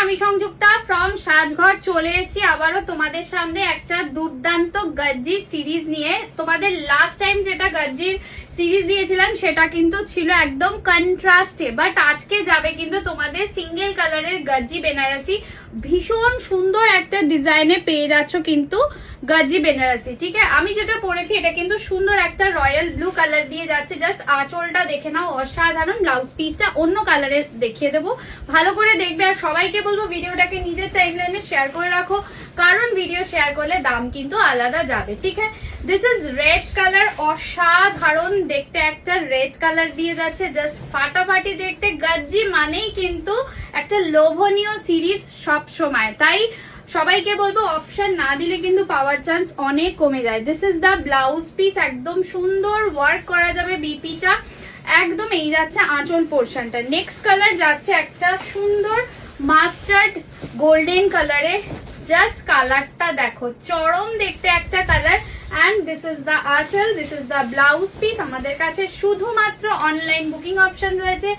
আমি সংযুক্তা ফ্রম সাজঘর চলে এসেছি আবারও তোমাদের সামনে একটা দুর্দান্ত গজ্জির সিরিজ নিয়ে। তোমাদের লাস্ট টাইম যেটা গজ্জির সিরিজ দিয়েছিলাম সেটা কিন্তু ছিল একদম কন্ট্রাস্টে, বাট আজকে যাবে কিন্তু তোমাদের সিঙ্গেল কালারের গজ্জি বেনারসি। ভীষণ সুন্দর একটা ডিজাইনে পেয়ে যাচ্ছ কিন্তু গজ্জি বেনারসি। ঠিক আছে, আমি যেটা পরেছি এটা কিন্তু সুন্দর একটা রয়্যাল ব্লু কালার দিয়ে যাচ্ছে। জাস্ট আঁচলটা দেখে নাও, অসাধারণ। ব্লাউজ পিসটা অন্য কালারে দেখিয়ে দেবো, ভালো করে দেখবে। আর সবাইকে বলবো ভিডিওটাকে নিজের টাইমলাইনে শেয়ার করে রাখো, কারণ ভিডিও শেয়ার করলে দাম কিন্তু আলাদা যাবে। ঠিক আছে, দিস ইজ রেড কালার, অসাধারণ দেখতে একটা রেড কালার দিয়ে যাচ্ছে, জাস্ট ফাটাফাটি দেখতে। গজ্জি মানেই কিন্তু একটা লোভনীয় সিরিজ সব সময়, তাই সবাইকে বলবো অপশন না দিলে কিন্তু পাওয়ার চান্স অনেক কমে যায়। This is the blouse piece, একদম সুন্দর ওয়ার্ক করা যাবে বিপিটা একদম। এই যাচ্ছে আঁচল পোর্শনটা। নেক্সট কালার যাচ্ছে একটা সুন্দর মাস্টার্ড গোল্ডেন কালারে। জাস্ট কালারটা দেখো, চরম দেখতে একটা colour. And this is the anchal, this is the blouse piece. আমাদের কাছে শুধুমাত্র অনলাইন বুকিং অপশন রয়েছে,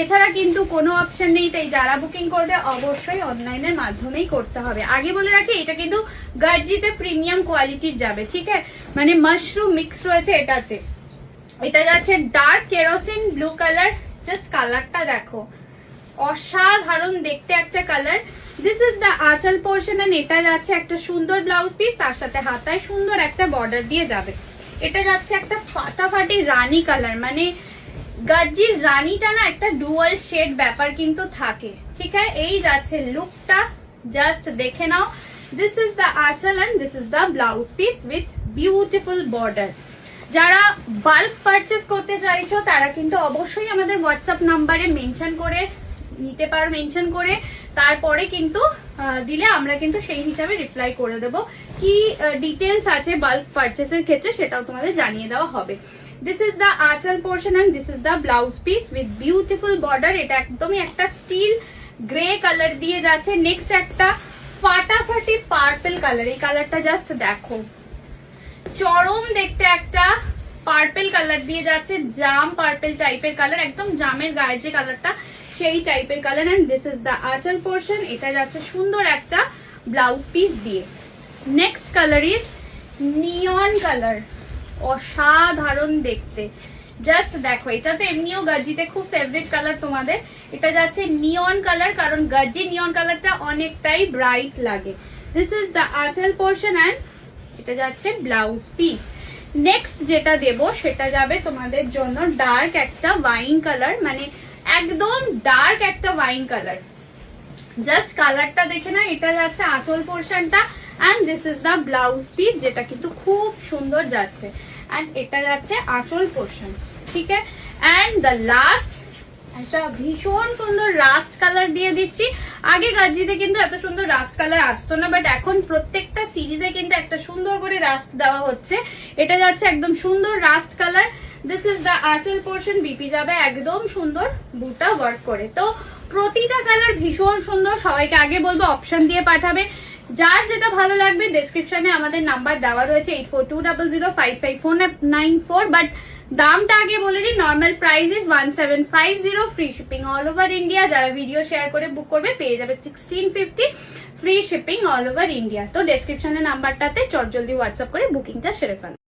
এছাড়া কিন্তু কোনো অপশন নেই। তাই যারা বুকিং করবে অবশ্যই অনলাইনের মাধ্যমেই করতে হবে। আগে বলে রাখি, এটা কিন্তু গজ্জিতে প্রিমিয়াম কোয়ালিটির যাবে। ঠিক আছে, মানে মাশরুম মিক্স রয়েছে এটাতে। এটা যাচ্ছে dark kerosene blue colour. Just কালারটা দেখো, অসাধারণ দেখতে একটা colour. This is the aanchal portion. And এটা যাচ্ছে একটা সুন্দর ব্লাউজ পিস, তার সাথে হাতায় সুন্দর একটা বর্ডার দিয়ে যাবে। এটা যাচ্ছে একটা ফাটাফাটি রানী কালার, মানে গজ্জির রানীটা না একটা ডুয়াল শেড ব্যাপার কিন্তু থাকে। ঠিক আছে, এই যাচ্ছে লুকটা, জাস্ট দেখে নাও। This is the aanchal and this is the blouse piece with beautiful border. যারা বাল্ক পারচেস করতে চাইছো তারা কিন্তু অবশ্যই আমাদের হোয়াটসঅ্যাপ নাম্বারে মেনশন করে নিতে পারো, মেনশন করে তারপরে কিন্তু দিলে আমরা কিন্তু সেই হিসাবে রিপ্লাই করে দেব। কি ডিটেলস আছে বাল্ক পারচেসের ক্ষেত্রে সেটাও তোমাদের জানিয়ে দেওয়া হবে। This is the aanchal portion and this is the blouse piece with beautiful border. এটা একদমই একটা স্টিল গ্রে কালার দিয়ে যাচ্ছে। নেক্সট একটা ফাটাফাটি পার্পল কালার। এই কালারটা জাস্ট দেখো, চরম দেখতে একটা পার্পল কালার দিয়ে যাচ্ছে, জাম পার্পল টাইপের কালার, একদম জামের গায়ের যে কালারটা সেই টাইপের colour. And this is the aanchal portion. এটা যাচ্ছে সুন্দর একটা ব্লাউজ পিস দিয়ে। Next colour is neon colour, অসাধারণ দেখতে। জাস্ট দেখো, এটা তো এমনিও গজ্জিতে খুব ফেভারিট কালার তোমাদের। এটা যাচ্ছে নিয়ন কালার, কারণ গজ্জি নিয়ন কালারটা অনেকটাই ব্রাইট লাগে। This is the aanchal portion and এটা যাচ্ছে ব্লাউজ পিস। নেক্সট যেটা দেব সেটা যাবে তোমাদের জন্য ডার্ক একটা ওয়াইন কালার, মানে একদম ডার্ক একটা ওয়াইন কালার। জাস্ট কালারটা দেখে না। এটা যাচ্ছে আঁচল পোর্শনটা and this is the blouse piece, যেটা কিন্তু খুব সুন্দর যাচ্ছে। এন্ড এটা যাচ্ছে আঁচল পোর্শন। ঠিক আছে, এন্ড দ্য লাস্ট একটা ভীষণ সুন্দর রাস্ট কালার দিয়ে দিচ্ছি। আগে গজ্জিতে কিন্তু এত সুন্দর রাস্ট কালার আসতো না, বাট এখন প্রত্যেকটা সিরিজে কিন্তু একটা সুন্দর করে রাস্ট দেওয়া হচ্ছে। এটা যাচ্ছে একদম সুন্দর rushed colour. This is the aanchal portion. BP যাবে একদম সুন্দর বুটা ওয়ার্ক করে। তো প্রতিটা কালার ভীষণ সুন্দর। সবাইকে আগে বলবো অপশন দিয়ে পাঠাবে, যার যেটা ভালো লাগবে। ডেসক্রিপশনে আমাদের নাম্বার দেওয়া রয়েছে 8420055494। বাট দামটা আগে বলে দিই, normal price is 1750, free shipping all over India. যারা ভিডিও শেয়ার করে বুক করবে পেয়ে যাবে 1650, free shipping all over India. তো ডেসক্রিপশনের নাম্বারটাতে চটজলদি হোয়াটসঅ্যাপ করে বুকিংটা সেরে ফেলো।